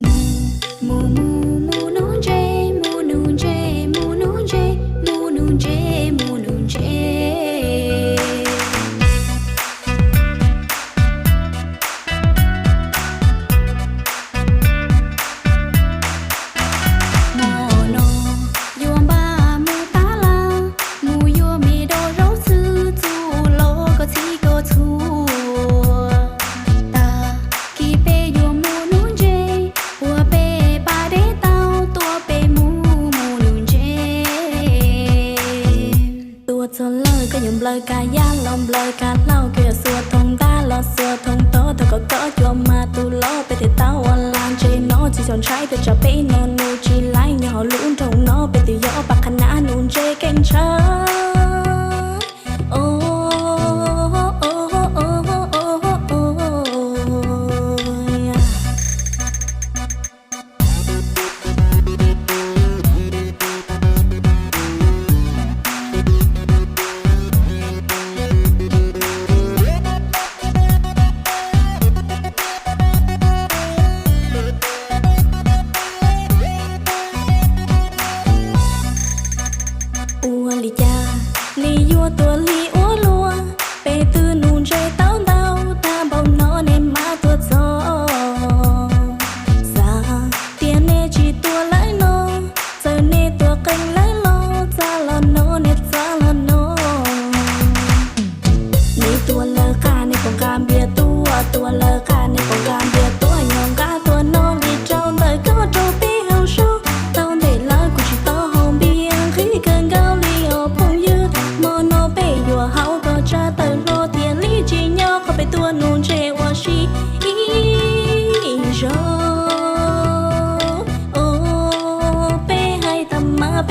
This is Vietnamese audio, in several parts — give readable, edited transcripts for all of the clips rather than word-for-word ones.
Mu mu mu nu je, mu nu je, mu nu je, mu nu je, mu nu je. Mono yuam ba mu ta la, mu yuam mi do rau sư tu lo có chi có thu. Ta ki pe yuam mu nu je, hua pe ba de tao tua pe mu mu nu je. Tua cho lời có nhầm lời ca ya lòng lời ca lao kia xua thông ta lo xua thông to thật có cho mà tu lo pe thì tao online trên nó chỉ chọn trái từ chợ pe nó nu chỉ lại nhỏ lún trong nó pe từ gió bạc khăn nã nun je canh cha. Li cha li vua tua li úa lua pe tư nùn rơi tao tao ta bao nó nên má tua gió xa tiền nè chỉ tua lái nó giờ nè tua canh lái lo ra lo nó nè ra lo nó nè tua lơ ca nè còn cam bia tua lơ ca nè còn cam bia tua nhom cá tua non đi trong đời có trâu pi heo số tao để lỡ cũng chỉ to hồng bia khí cơn gao mono pe yua hao có cha tờ lo tiền lý chỉ nhau có pe tua nôn che wa shi jo pe hai tâm ma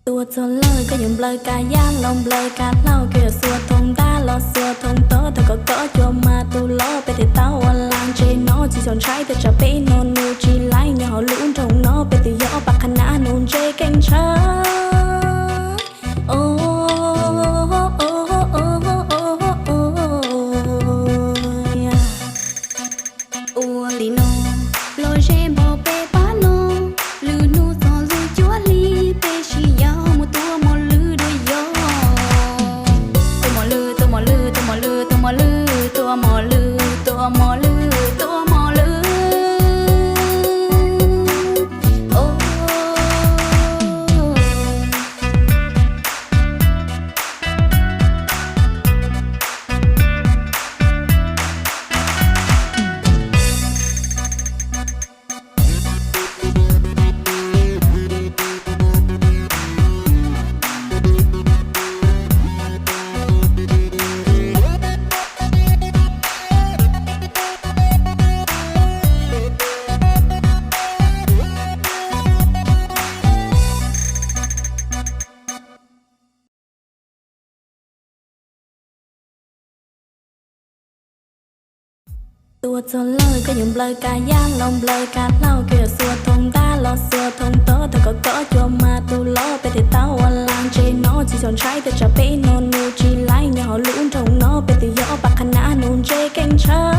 tua cho lời có nhầm lời ca ya lòng lời ca lao kia xua thông ta lo xua thông to thật có cho mà tu lo pe thì tao online trên nó chỉ chọn trái từ chợ pe nó nu chỉ lại nhỏ lún trong nó pe từ gió bạc khăn nã nun je canh cha. Li no lo je bo pe pa no lu nu so lu chua li pe chi ya mu tua mo lu do yo tua mo lu tua mo lu tua mo lu tua mo lu tua mo lu tua mo lu tua mo lu tua cho lời có nhầm lời ca ya lòng lời ca lao kia xua thông ta lo xua thông to thật có cho mà tu lo pe thì tao online trên nó chỉ chọn trái từ chợ pe nó nu chỉ lại nhỏ lún trong nó pe từ gió bạc khăn nã nun je canh cha.